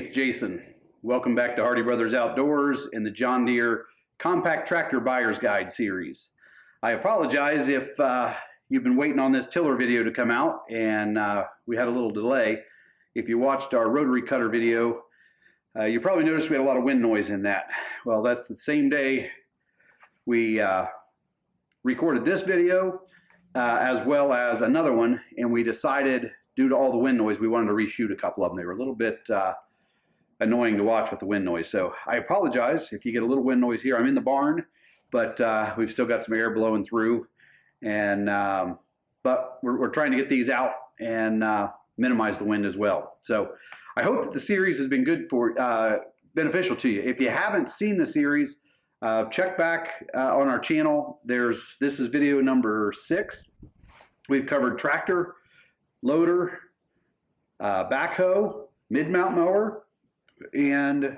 It's Jason. Welcome back to Hardy Brothers Outdoors in the John Deere Compact Tractor Buyer's Guide series. I apologize if you've been waiting on this tiller video to come out and we had a little delay. If you watched our rotary cutter video, you probably noticed we had a lot of wind noise in that. Well, that's the same day we recorded this video as well as another one, and we decided, due to all the wind noise, we wanted to reshoot a couple of them. They were a little bit annoying to watch with the wind noise. So I apologize if you get a little wind noise here. I'm in the barn, but we've still got some air blowing through. And but we're trying to get these out and minimize the wind as well. So I hope that the series has been good for beneficial to you. If you haven't seen the series, check back on our channel. This is video number 6. We've covered tractor, loader, backhoe, mid-mount mower, and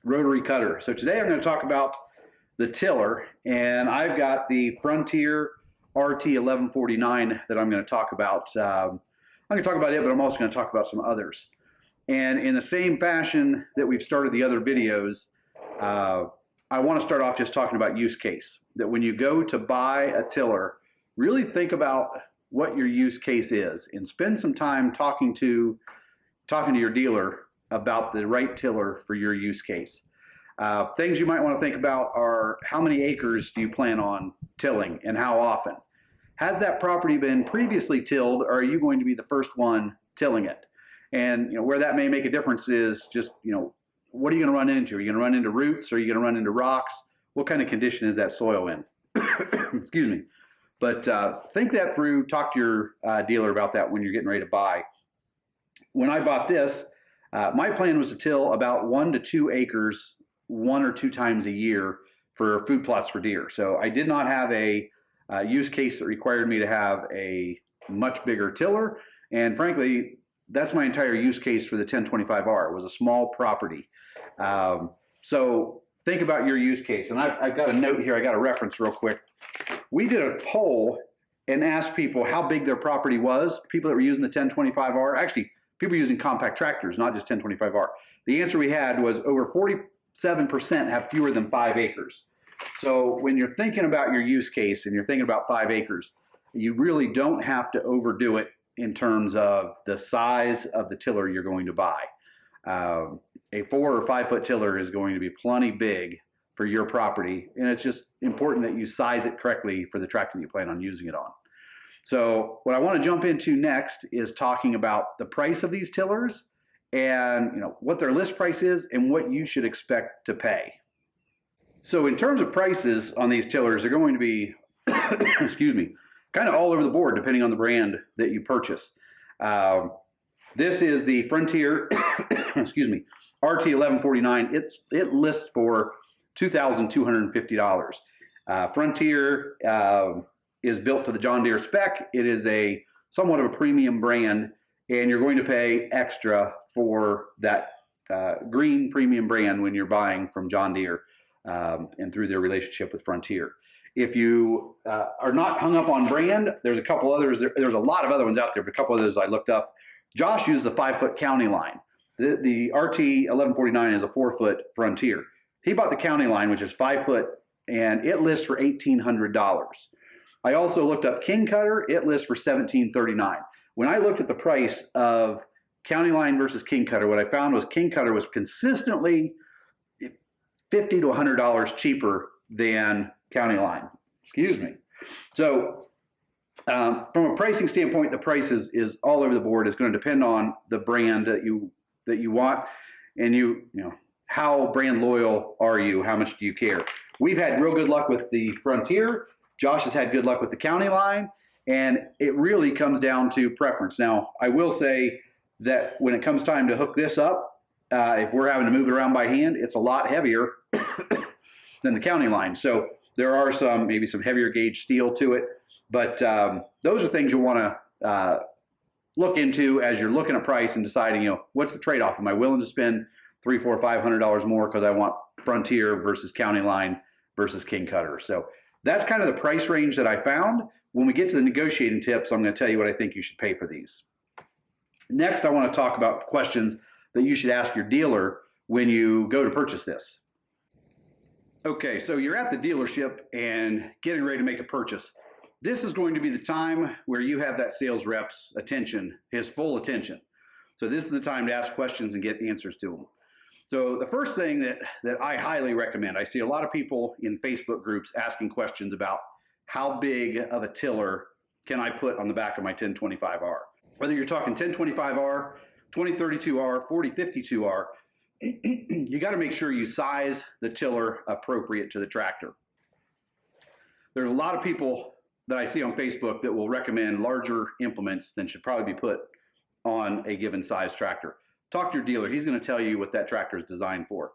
rotary cutter. So today I'm going to talk about the tiller, and I've got the Frontier RT1149 that I'm going to talk about. I'm going to talk about it, but I'm also going to talk about some others. And in the same fashion that we've started the other videos, I want to start off just talking about use case. That when you go to buy a tiller, really think about what your use case is and spend some time talking to your dealer about the right tiller for your use case. Things you might want to think about are, how many acres do you plan on tilling and how often? Has that property been previously tilled, or are you going to be the first one tilling it? And where that may make a difference is just, what are you going to run into? Are you going to run into roots? Or are you going to run into rocks? What kind of condition is that soil in? Excuse me. But think that through. Talk to your dealer about that when you're getting ready to buy. When I bought this, my plan was to till about 1 to 2 acres 1 or 2 times a year for food plots for deer. So I did not have a use case that required me to have a much bigger tiller. And frankly, that's my entire use case for the 1025R. It was a small property. So think about your use case. And I've got a note here. I got a reference real quick. We did a poll and asked people how big their property was. People that were using the 1025R, actually people using compact tractors, not just 1025R. The answer we had was over 47% have fewer than 5 acres. So when you're thinking about your use case and you're thinking about 5 acres, you really don't have to overdo it in terms of the size of the tiller you're going to buy. A 4 or 5 foot tiller is going to be plenty big for your property, and it's just important that you size it correctly for the tractor you plan on using it on. So what I want to jump into next is talking about the price of these tillers and what their list price is and what you should expect to pay. So in terms of prices on these tillers, they're going to be, excuse me, kind of all over the board depending on the brand that you purchase. This is the Frontier, excuse me, RT1149. It lists for $2,250. Frontier is built to the John Deere spec. It is a somewhat of a premium brand, and you're going to pay extra for that green premium brand when you're buying from John Deere and through their relationship with Frontier. If you are not hung up on brand, there's a couple others. There's a lot of other ones out there, but a couple others I looked up. Josh uses a 5 foot county line. The RT1149 is a 4 foot Frontier. He bought the county line, which is 5 foot, and it lists for $1,800. I also looked up King Cutter. It lists for $1,739. When I looked at the price of county line versus King Cutter, what I found was King Cutter was consistently $50 to $100 cheaper than county line. Excuse me. So from a pricing standpoint, the price is all over the board. It's going to depend on the brand that you want, and how brand loyal are you? How much do you care? We've had real good luck with the Frontier. Josh has had good luck with the county line, and it really comes down to preference. Now, I will say that when it comes time to hook this up, if we're having to move it around by hand, it's a lot heavier than the county line. So there are maybe some heavier gauge steel to it, but those are things you'll want to look into as you're looking at price and deciding, what's the trade-off? Am I willing to spend $300, $400, $500 more because I want Frontier versus county line versus King Cutter? So that's kind of the price range that I found. When we get to the negotiating tips, I'm going to tell you what I think you should pay for these. Next, I want to talk about questions that you should ask your dealer when you go to purchase this. Okay, so you're at the dealership and getting ready to make a purchase. This is going to be the time where you have that sales rep's attention, his full attention. So this is the time to ask questions and get answers to them. So the first thing that I highly recommend, I see a lot of people in Facebook groups asking questions about how big of a tiller can I put on the back of my 1025R. Whether you're talking 1025R, 2032R, 4052R, you got to make sure you size the tiller appropriate to the tractor. There's a lot of people that I see on Facebook that will recommend larger implements than should probably be put on a given size tractor. Talk to your dealer. He's going to tell you what that tractor is designed for.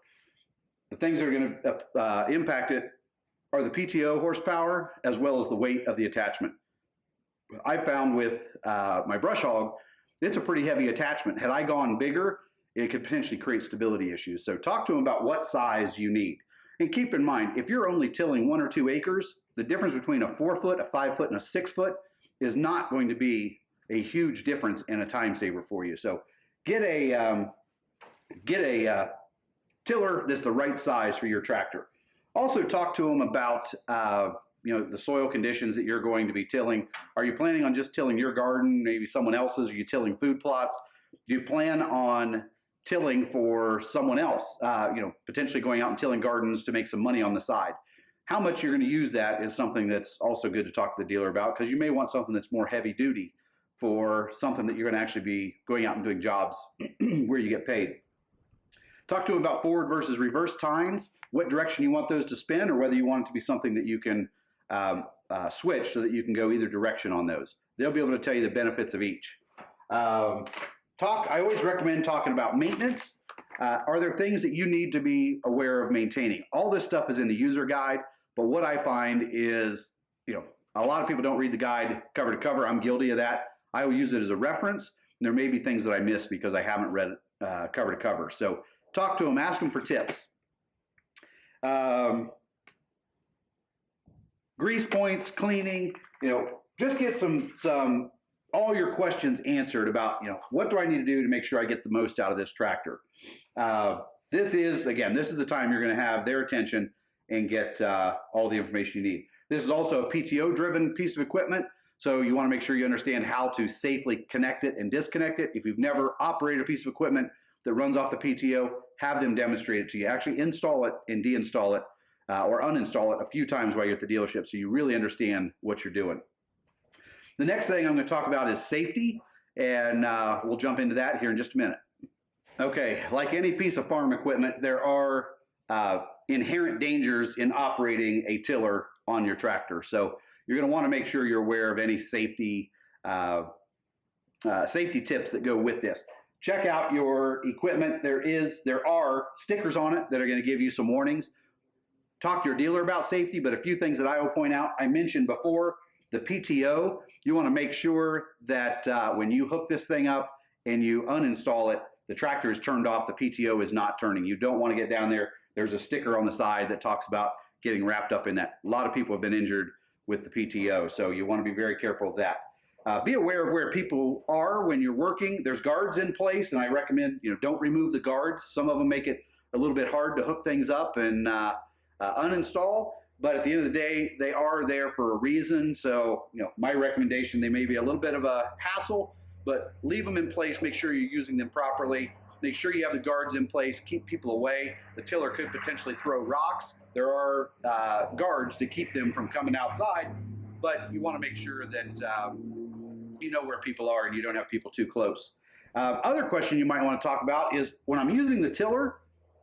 The things that are going to impact it are the PTO horsepower as well as the weight of the attachment. I found with my brush hog, it's a pretty heavy attachment. Had I gone bigger, it could potentially create stability issues. So talk to him about what size you need. And keep in mind, if you're only tilling 1 or 2 acres, the difference between a 4 foot, a 5 foot, and a 6 foot is not going to be a huge difference and a time saver for you. So get a tiller that's the right size for your tractor. Also talk to them about the soil conditions that you're going to be tilling. Are you planning on just tilling your garden, maybe someone else's? Are you tilling food plots? Do you plan on tilling for someone else, potentially going out and tilling gardens to make some money on the side? How much you're going to use that is something that's also good to talk to the dealer about, because you may want something that's more heavy duty for something that you're going to actually be going out and doing jobs where you get paid. Talk to them about forward versus reverse tines, what direction you want those to spin, or whether you want it to be something that you can switch so that you can go either direction on those. They'll be able to tell you the benefits of each. I always recommend talking about maintenance. Are there things that you need to be aware of maintaining? All this stuff is in the user guide, but what I find is, a lot of people don't read the guide cover to cover. I'm guilty of that. I will use it as a reference. There may be things that I missed because I haven't read it cover to cover. So talk to them, ask them for tips. Grease points, cleaning, just get some all your questions answered about, what do I need to do to make sure I get the most out of this tractor? This is the time you're going to have their attention and get all the information you need. This is also a PTO driven piece of equipment. So you want to make sure you understand how to safely connect it and disconnect it. If you've never operated a piece of equipment that runs off the PTO, have them demonstrate it to you. Actually install it and deinstall it or uninstall it a few times while you're at the dealership so you really understand what you're doing. The next thing I'm going to talk about is safety, and we'll jump into that here in just a minute. Okay, like any piece of farm equipment, there are inherent dangers in operating a tiller on your tractor. So you're going to want to make sure you're aware of any safety tips that go with this. Check out your equipment. There are stickers on it that are going to give you some warnings. Talk to your dealer about safety, but a few things that I will point out. I mentioned before the PTO. You want to make sure that when you hook this thing up and you uninstall it, the tractor is turned off, the PTO is not turning. You don't want to get down there. There's a sticker on the side that talks about getting wrapped up in that. A lot of people have been injured with the PTO, so you want to be very careful of that. Be aware of where people are when you're working. There's guards in place, and I recommend don't remove the guards. Some of them make it a little bit hard to hook things up and uninstall, but at the end of the day, they are there for a reason. So my recommendation, they may be a little bit of a hassle, but leave them in place. Make sure you're using them properly. Make sure you have the guards in place. Keep people away. The tiller could potentially throw rocks. There are guards to keep them from coming outside, but you want to make sure that you know where people are and you don't have people too close. Other question you might want to talk about is when I'm using the tiller,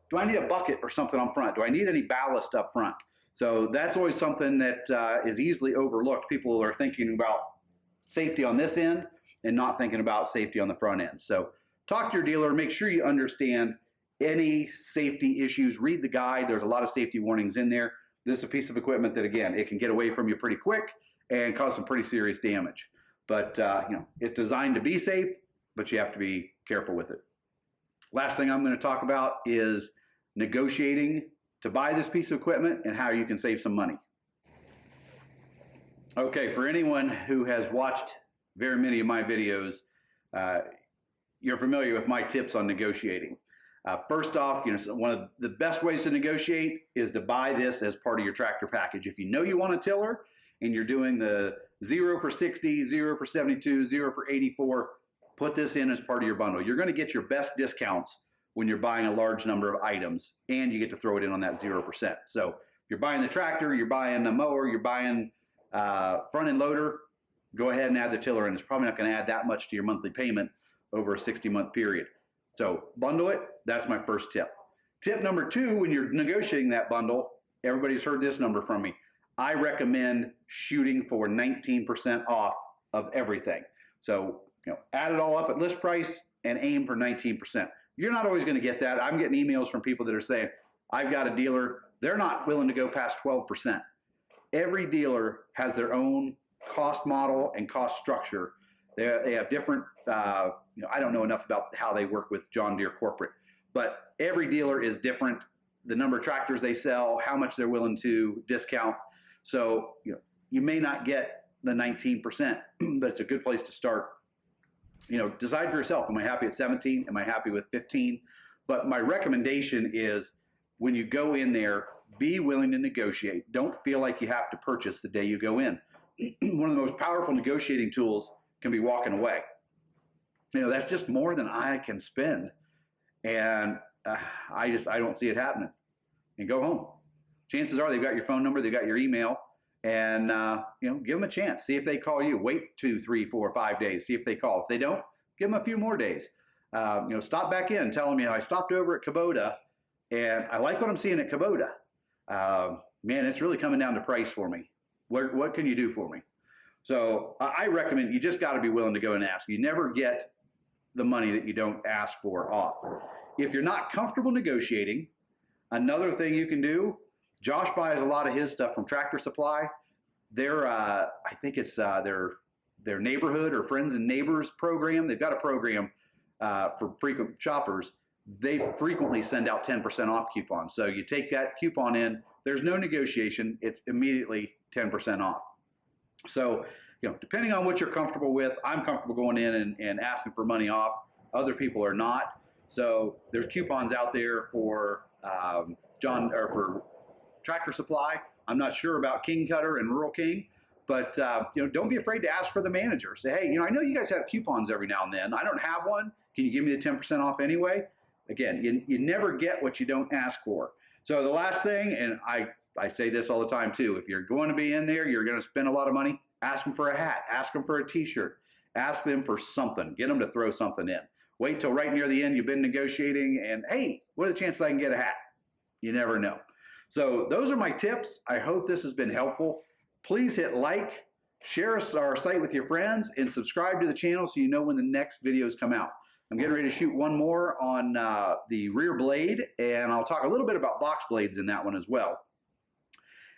do I need a bucket or something on front? Do I need any ballast up front? So that's always something that is easily overlooked. People are thinking about safety on this end and not thinking about safety on the front end. So talk to your dealer, make sure you understand any safety issues, read the guide. There's a lot of safety warnings in there. This is a piece of equipment that, again, it can get away from you pretty quick and cause some pretty serious damage. But it's designed to be safe, but you have to be careful with it. Last thing I'm going to talk about is negotiating to buy this piece of equipment and how you can save some money. Okay, for anyone who has watched very many of my videos, you're familiar with my tips on negotiating. First off, one of the best ways to negotiate is to buy this as part of your tractor package. If you know you want a tiller and you're doing the 0 for 60, 0 for 72, 0 for 84, put this in as part of your bundle. You're going to get your best discounts when you're buying a large number of items, and you get to throw it in on that 0%. So if you're buying the tractor, you're buying the mower, you're buying front end loader, go ahead and add the tiller, and it's probably not going to add that much to your monthly payment over a 60-month period. So bundle it. That's my first tip. Tip number 2, when you're negotiating that bundle, everybody's heard this number from me. I recommend shooting for 19% off of everything. So, add it all up at list price and aim for 19%. You're not always going to get that. I'm getting emails from people that are saying, I've got a dealer, they're not willing to go past 12%. Every dealer has their own cost model and cost structure. They have different, I don't know enough about how they work with John Deere corporate, but every dealer is different. The number of tractors they sell, how much they're willing to discount. So, you may not get the 19%, but it's a good place to start. Decide for yourself. Am I happy at 17? Am I happy with 15? But my recommendation is when you go in there, be willing to negotiate. Don't feel like you have to purchase the day you go in. One of the most powerful negotiating tools can be walking away. That's just more than I can spend. And I don't see it happening. And go home. Chances are they've got your phone number, they've got your email, and give them a chance. See if they call you. Wait 2, 3, 4, 5 days. See if they call. If they don't, give them a few more days. Stop back in. Tell them, I stopped over at Kubota, and I like what I'm seeing at Kubota. Man, it's really coming down to price for me. What can you do for me? So I recommend you just got to be willing to go and ask. You never get the money that you don't ask for off. If you're not comfortable negotiating, another thing you can do, Josh buys a lot of his stuff from Tractor Supply. I think it's their neighborhood or friends and neighbors program. They've got a program for frequent shoppers. They frequently send out 10% off coupons. So you take that coupon in, there's no negotiation. It's immediately 10% off. So, depending on what you're comfortable with, I'm comfortable going in and asking for money off. Other people are not. So there's coupons out there for for Tractor Supply. I'm not sure about King Cutter and Rural King, but don't be afraid to ask for the manager. Say, hey, I know you guys have coupons every now and then. I don't have one. Can you give me the 10% off anyway? Again, you never get what you don't ask for. So the last thing, and I say this all the time too, if you're going to be in there, you're going to spend a lot of money, ask them for a hat, ask them for a t-shirt, ask them for something, get them to throw something in. Wait till right near the end, you've been negotiating, and hey, what are the chances I can get a hat? You never know. So those are my tips. I hope this has been helpful. Please hit like, share our site with your friends, and subscribe to the channel so you know when the next videos come out. I'm getting ready to shoot one more on the rear blade, and I'll talk a little bit about box blades in that one as well.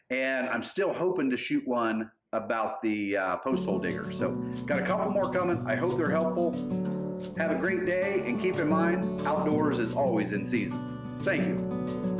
And I'm still hoping to shoot one about the post hole digger. So got a couple more coming. I hope they're helpful. Have a great day, and keep in mind, outdoors is always in season. Thank you.